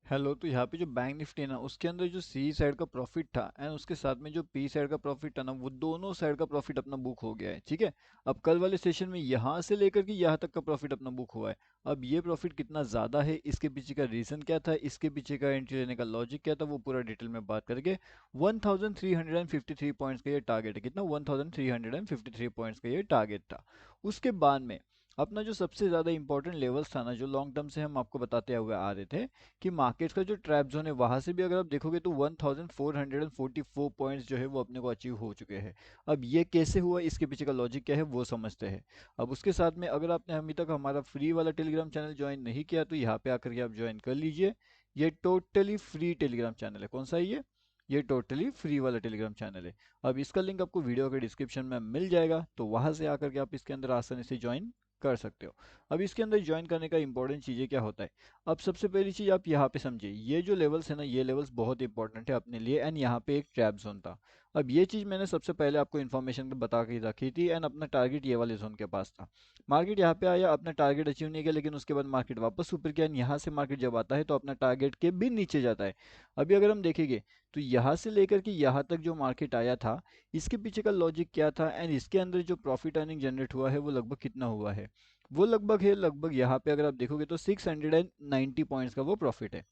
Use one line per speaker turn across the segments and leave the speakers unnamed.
Hello. तो यहाँ पे जो बैंक निफ्टी है ना, उसके अंदर जो सी साइड का प्रॉफिट था एंड उसके साथ में जो पी साइड का प्रॉफिट था ना, वो दोनों साइड का प्रॉफिट अपना बुक हो गया है। ठीक है। अब कल वाले सेशन में यहाँ से लेकर के यहाँ तक का प्रॉफिट अपना बुक हुआ है। अब ये प्रॉफिट कितना ज़्यादा है, इसके पीछे का रीज़न क्या था, इसके पीछे का एंट्री लेने का लॉजिक क्या था, वो पूरा डिटेल में बात करके 1353 पॉइंट्स का ये टारगेट है। कितना? 1353 पॉइंट्स का ये टारगेट था। उसके बाद में अपना जो सबसे ज़्यादा इंपॉर्टेंट लेवल्स था ना, जो लॉन्ग टर्म से हम आपको बताते हुए आ रहे थे कि मार्केट का जो ट्रैप जोन है, वहां से भी अगर आप देखोगे तो 1444 पॉइंट्स जो है वो अपने को अचीव हो चुके हैं। अब ये कैसे हुआ, इसके पीछे का लॉजिक क्या है, वो समझते हैं। अब उसके साथ में अगर आपने अभी तक हमारा फ्री वाला टेलीग्राम चैनल ज्वाइन नहीं किया तो यहाँ पे आकर के आप ज्वाइन कर लीजिए। ये टोटली फ्री टेलीग्राम चैनल है। कौन सा है ये टोटली फ्री वाला टेलीग्राम चैनल है। अब इसका लिंक आपको वीडियो के डिस्क्रिप्शन में मिल जाएगा, तो वहां से आकर के आप इसके अंदर आसानी से ज्वाइन कर सकते हो। अब इसके अंदर ज्वाइन करने का इंपॉर्टेंट चीज़ें क्या होता है। अब सबसे पहली चीज आप यहाँ पे समझिए, ये जो लेवल्स है ना, ये लेवल्स बहुत इंपॉर्टेंट है अपने लिए एंड यहाँ पे एक ट्रैप जोन था। अब ये चीज मैंने सबसे पहले आपको इन्फॉर्मेशन बता के रखी थी एंड अपना टारगेट ये वाले जोन के पास था। मार्केट यहाँ पे आया, अपना टारगेट अचीव नहीं किया, लेकिन उसके बाद मार्केट वापस ऊपर किया। यहाँ से मार्केट जब आता है तो अपना टारगेट के भी नीचे जाता है। अभी अगर हम देखेंगे तो यहाँ से लेकर के यहाँ तक जो मार्केट आया था, इसके पीछे का लॉजिक क्या था एंड इसके अंदर जो प्रॉफिट अर्निंग जनरेट हुआ है वो लगभग कितना हुआ है। वो लगभग यहाँ पे अगर आप देखोगे तो 690 पॉइंट्स का वो प्रॉफिट है,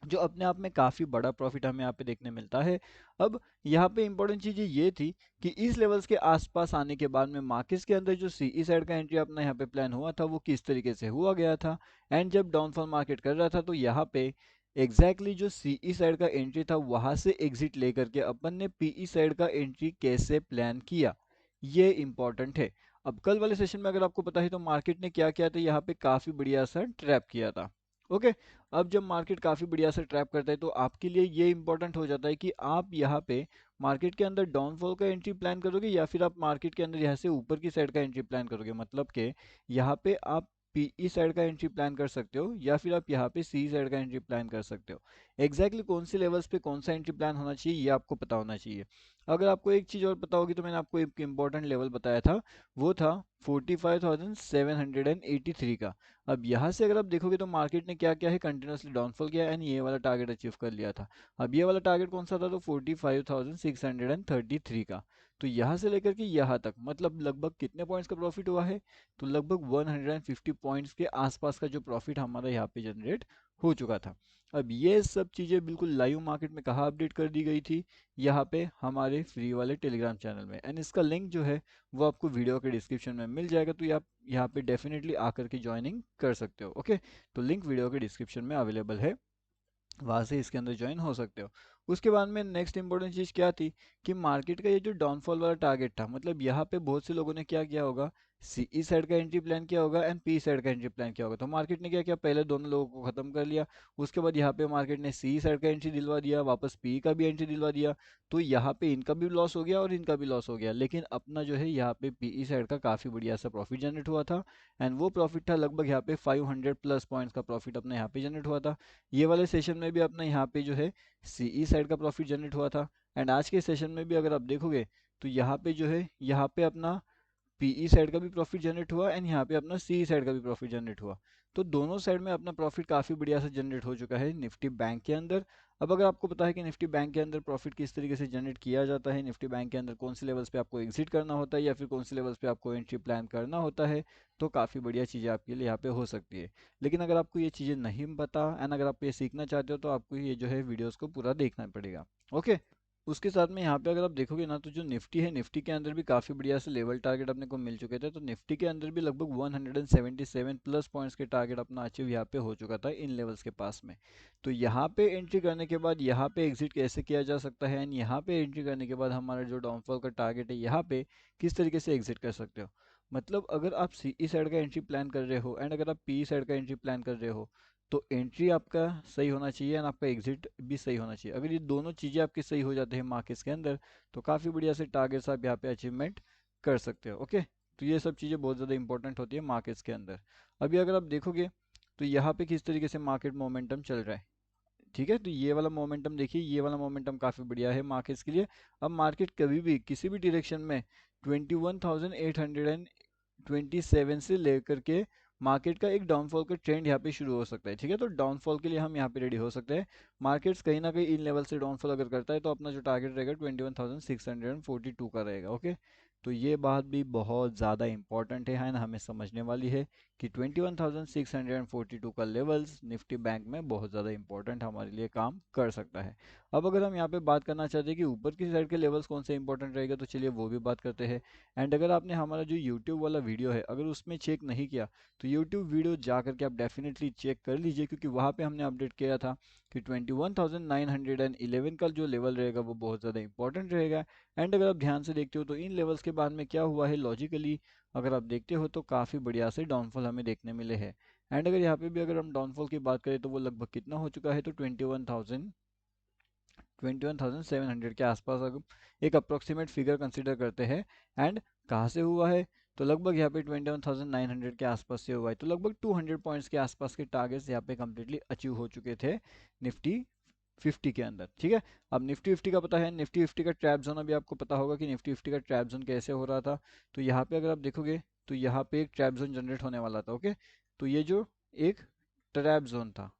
जो अपने आप में काफी बड़ा प्रॉफिट हमें यहाँ पे देखने मिलता है। अब यहाँ पे इंपॉर्टेंट चीज ये थी कि इस लेवल्स के आसपास आने के बाद में मार्केट्स के अंदर जो सीई साइड का एंट्री अपना यहाँ पे प्लान हुआ था, वो किस तरीके से हुआ गया था। एंड जब डाउनफॉल मार्केट कर रहा था तो यहाँ पे जो सीई साइड का एंट्री था, वहां से एग्जिट लेकर के अपन ने पीई साइड का एंट्री कैसे प्लान किया, ये इंपॉर्टेंट है। अब कल वाले सेशन में अगर आपको पता है तो मार्केट ने क्या किया था, यहाँ पे काफी बढ़िया सा ट्रैप किया था। ओके। अब जब मार्केट काफी बढ़िया से ट्रैप करता है तो आपके लिए ये इंपॉर्टेंट हो जाता है कि आप यहाँ पे मार्केट के अंदर डाउनफॉल का एंट्री प्लान करोगे या फिर आप मार्केट के अंदर यहाँ से ऊपर की साइड का एंट्री प्लान करोगे। मतलब कि यहाँ पे आप पीई साइड का एंट्री प्लान कर सकते हो या फिर आप यहाँ पे सी साइड का एंट्री प्लान कर सकते हो। कौन से लेवल्स पे कौन सा एंट्री प्लान होना चाहिए, ये आपको पता होना चाहिए। अगर आपको एक चीज और पता होगी तो मैंने आपको एक इंपॉर्टेंट लेवल बताया था, वो था 45,783 का। अब यहाँ से अगर आप देखोगे तो मार्केट ने क्या किया है, कंटिन्यूसली डाउनफॉल किया एंड ये वाला टारगेट अचीव कर लिया था। अब ये वाला टारगेट कौन सा था, तो 45,633 का। तो यहाँ से लेकर के यहाँ तक मतलब लगभग कितने पॉइंट्स का प्रॉफिट हुआ है, तो लगभग 150 पॉइंट्स के आसपास का जो प्रॉफिट हमारा यहाँ पे जनरेट हो चुका था। अब ये सब चीज़ें बिल्कुल लाइव मार्केट में कहाँ अपडेट कर दी गई थी, यहाँ पे हमारे फ्री वाले टेलीग्राम चैनल में। एंड इसका लिंक जो है वो आपको वीडियो के डिस्क्रिप्शन में मिल जाएगा, तो आप यहाँ पे डेफिनेटली आकर के ज्वाइनिंग कर सकते हो। ओके। तो लिंक वीडियो के डिस्क्रिप्शन में अवेलेबल है, वहां से इसके अंदर ज्वाइन हो सकते हो। उसके बाद में नेक्स्ट इंपॉर्टेंट चीज क्या थी कि मार्केट का ये जो डाउनफॉल वाला टारगेट था, मतलब यहाँ पे बहुत से लोगों ने क्या किया होगा, सीई साइड का एंट्री प्लान किया होगा एंड पी साइड का एंट्री प्लान किया होगा। तो मार्केट ने क्या किया, पहले दोनों लोगों को खत्म कर लिया। उसके बाद यहाँ पे मार्केट ने सी साइड का एंट्री दिलवा दिया, वापस पी का भी एंट्री दिलवा दिया। तो यहाँ पे इनका भी लॉस हो गया और इनका भी लॉस हो गया, लेकिन अपना जो है यहाँ पे पीई साइड का काफी बढ़िया सा प्रॉफिट जनरेट हुआ था। एंड वो प्रॉफिट था लगभग यहाँ पे 500 प्लस पॉइंट्स का प्रॉफिट अपना यहाँ पे जनरेट हुआ था। ये वाले सेशन में भी अपना यहाँ पे जो है सीई साइड का प्रॉफिट जनरेट हुआ था। एंड आज के सेशन में भी अगर आप देखोगे तो यहाँ पे जो है, यहाँ पे अपना पीई साइड का भी प्रॉफिट जनरेट हुआ एंड यहाँ पे अपना सी साइड का भी प्रॉफिट जनरेट हुआ। तो दोनों साइड में अपना प्रॉफिट काफी बढ़िया से जनरेट हो चुका है निफ्टी बैंक के अंदर। अब अगर आपको पता है कि निफ्टी बैंक के अंदर प्रॉफिट किस तरीके से जनरेट किया जाता है, निफ्टी बैंक के अंदर कौन से लेवल्स पे आपको एग्जिट करना होता है या फिर कौन से लेवल्स पे आपको एंट्री प्लान करना होता है, तो काफ़ी बढ़िया चीज़ें आपके लिए यहाँ पे हो सकती है। लेकिन अगर आपको ये चीज़ें नहीं पता एंड अगर आप ये सीखना चाहते हो तो आपको ये जो है वीडियोज़ को पूरा देखना पड़ेगा। ओके। उसके साथ में यहाँ पे अगर आप देखोगे ना, तो जो निफ्टी है, निफ्टी के अंदर भी काफ़ी बढ़िया से लेवल टारगेट अपने को मिल चुके थे। तो निफ्टी के अंदर भी लगभग 177 प्लस पॉइंट्स के टारगेट अपना अचीव यहाँ पे हो चुका था इन लेवल्स के पास में। तो यहाँ पे एंट्री करने के बाद यहाँ पे एग्जिट कैसे किया जा सकता है एंड यहाँ पे एंट्री करने के बाद हमारा जो डाउनफॉल का टारगेट है, यहाँ पे किस तरीके से एग्जिट कर सकते हो। मतलब अगर आप सीई साइड का एंट्री प्लान कर रहे हो एंड अगर आप पी साइड का एंट्री प्लान कर रहे हो, तो एंट्री आपका सही होना चाहिए एंड आपका एग्जिट भी सही होना चाहिए। अगर ये दोनों चीज़ें आपकी सही हो जाती हैं मार्केट्स के अंदर, तो काफ़ी बढ़िया से टारगेट्स आप यहाँ पे अचीवमेंट कर सकते हो। ओके। तो ये सब चीज़ें बहुत ज़्यादा इंपॉर्टेंट होती है मार्केट्स के अंदर। अभी अगर आप देखोगे तो यहाँ पे किस तरीके से मार्केट मोमेंटम चल रहा है। ठीक है। तो ये वाला मोमेंटम देखिए, ये वाला मोमेंटम काफ़ी बढ़िया है मार्केट्स के लिए। अब मार्केट कभी भी किसी भी डायरेक्शन में 21,827 से लेकर के मार्केट का एक डाउनफॉल का ट्रेंड यहाँ पे शुरू हो सकता है, ठीक है। तो डाउनफॉल के लिए हम यहाँ पे रेडी हो सकते हैं। मार्केट्स कहीं ना कहीं इन लेवल से डाउनफॉल अगर करता है तो अपना जो टारगेट रहेगा 21,642 का रहेगा, ओके। तो ये बात भी बहुत ज़्यादा इंपॉर्टेंट है ना, हमें समझने वाली है कि 21,642 का लेवल्स निफ्टी बैंक में बहुत ज़्यादा इंपॉर्टेंट हमारे लिए काम कर सकता है। अब अगर हम यहाँ पे बात करना चाहते हैं कि ऊपर की साइड के लेवल्स कौन से इंपॉर्टेंट रहेगा, तो चलिए वो भी बात करते हैं। एंड अगर आपने हमारा जो यूट्यूब वाला वीडियो है अगर उसमें चेक नहीं किया तो यूट्यूब वीडियो जा करके आप डेफिनेटली चेक कर लीजिए, क्योंकि वहाँ पे हमने अपडेट किया था कि 21,911 का जो लेवल रहेगा वो बहुत ज़्यादा इंपॉर्टेंट रहेगा। एंड अगर आप ध्यान से देखते हो तो इन लेवल्स के बाद में क्या हुआ है लॉजिकली, अगर आप देखते हो तो काफ़ी बढ़िया से डाउनफॉल हमें देखने मिले हैं। एंड अगर यहाँ पे भी अगर हम डाउनफॉल की बात करें तो वो लगभग कितना हो चुका है, तो 21,700 के आसपास अगर एक अप्रोक्सीमेट फिगर कंसीडर करते हैं। एंड कहाँ से हुआ है, तो लगभग यहाँ पे 21,900 के आसपास से हुआ है। तो लगभग 200 पॉइंट्स के आसपास के टारगेट्स यहाँ पे कम्प्लीटली अचीव हो चुके थे निफ्टी 50 के अंदर, ठीक है। अब निफ्टी 50 का पता है, निफ्टी 50 का ट्रैप जोन अभी आपको पता होगा कि निफ्टी 50 का ट्रैप जोन कैसे हो रहा था। तो यहाँ पे अगर आप देखोगे तो यहाँ पे एक ट्रैप जोन जनरेट होने वाला था, ओके। तो ये जो एक ट्रैप जोन था,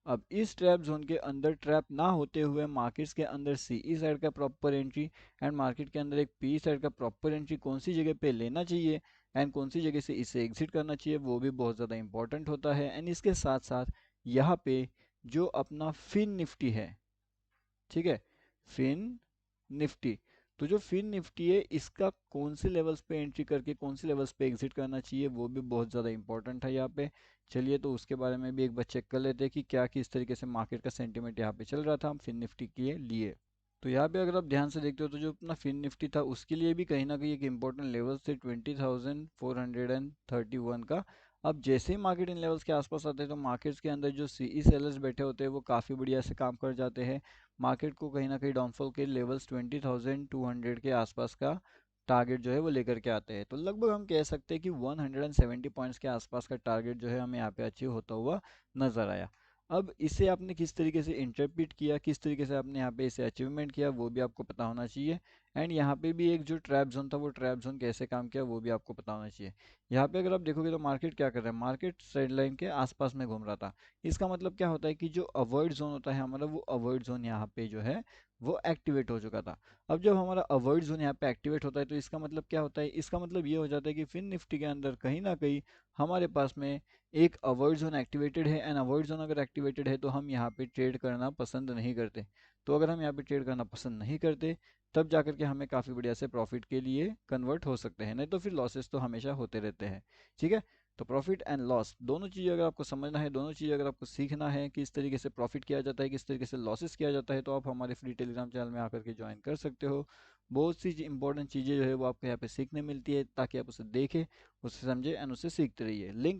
अब इस ट्रैप जोन के अंदर ट्रैप ना होते हुए मार्केट्स के अंदर सीई साइड का प्रॉपर एंट्री एंड मार्केट के अंदर एक पी साइड का प्रॉपर एंट्री कौन सी जगह पे लेना चाहिए एंड कौन सी जगह से इसे एग्जिट करना चाहिए, वो भी बहुत ज़्यादा इंपॉर्टेंट होता है। एंड इसके साथ साथ यहाँ पे जो अपना फिन निफ्टी है, ठीक है, फिन निफ्टी, तो जो फिन निफ्टी है इसका कौन से लेवल्स पे एंट्री करके कौन से लेवल्स पे एग्जिट करना चाहिए वो भी बहुत ज़्यादा इंपॉर्टेंट है यहाँ पे। चलिए तो उसके बारे में भी एक बार चेक कर लेते हैं कि क्या किस तरीके से मार्केट का सेंटीमेंट यहाँ पे चल रहा था हम फिन निफ्टी के लिए। तो यहाँ पे अगर आप ध्यान से देखते हो तो जो अपना फिन निफ्टी था उसके लिए भी कहीं ना कहीं एक इंपॉर्टेंट लेवल थे 20,431 का। अब जैसे ही मार्केट इन लेवल्स के आसपास आते हैं तो मार्केट्स के अंदर जो सीई सेलर्स बैठे होते हैं वो काफ़ी बढ़िया से काम कर जाते हैं। मार्केट को कहीं ना कहीं डाउनफॉल के लेवल्स 20,200 के आसपास का टारगेट जो है वो लेकर के आते हैं। तो लगभग हम कह सकते हैं कि 170 पॉइंट्स के आसपास का टारगेट जो है हमें यहाँ पे अचीव होता हुआ नजर आया। अब इसे आपने किस तरीके से इंटरप्रेट किया, किस तरीके से आपने यहाँ पे इसे अचीवमेंट किया, वो भी आपको पता होना चाहिए। एंड यहाँ पे भी एक जो ट्रैप जोन था वो ट्रैप जोन कैसे काम किया वो भी आपको पता होना चाहिए। यहाँ पे अगर आप देखोगे तो मार्केट क्या कर रहा है, मार्केट ट्रेंड लाइन के आसपास में घूम रहा था। इसका मतलब क्या होता है कि जो अवॉइड जोन होता है हमारा, वो अवॉइड जोन यहाँ पे जो है वो एक्टिवेट हो चुका था। अब जब हमारा अवॉइड जोन यहाँ पे एक्टिवेट होता है तो इसका मतलब क्या होता है, इसका मतलब ये हो जाता है कि फिन निफ्टी के अंदर कहीं ना कहीं हमारे पास में एक अवॉइड जोन एक्टिवेटेड है। एंड अवॉइड जोन अगर एक्टिवेटेड है तो हम यहाँ पे ट्रेड करना पसंद नहीं करते। तो अगर हम यहाँ पे ट्रेड करना पसंद नहीं करते तब जाकर के हमें काफ़ी बढ़िया से प्रॉफिट के लिए कन्वर्ट हो सकते हैं, नहीं तो फिर लॉसेस तो हमेशा होते रहते हैं, ठीक है। तो प्रॉफिट एंड लॉस दोनों चीज़ें अगर आपको समझना है, दोनों चीज़ें अगर आपको सीखना है किस तरीके से प्रॉफिट किया जाता है किस तरीके से लॉसेस किया जाता है, तो आप हमारे फ्री टेलीग्राम चैनल में आकर के ज्वाइन कर सकते हो। बहुत सी इंपॉर्टेंट चीज़ें जो है वो आपको यहाँ पे सीखने मिलती है, ताकि आप उसे देखें, उसे समझें एंड उसे सीखते रहिए। लिंक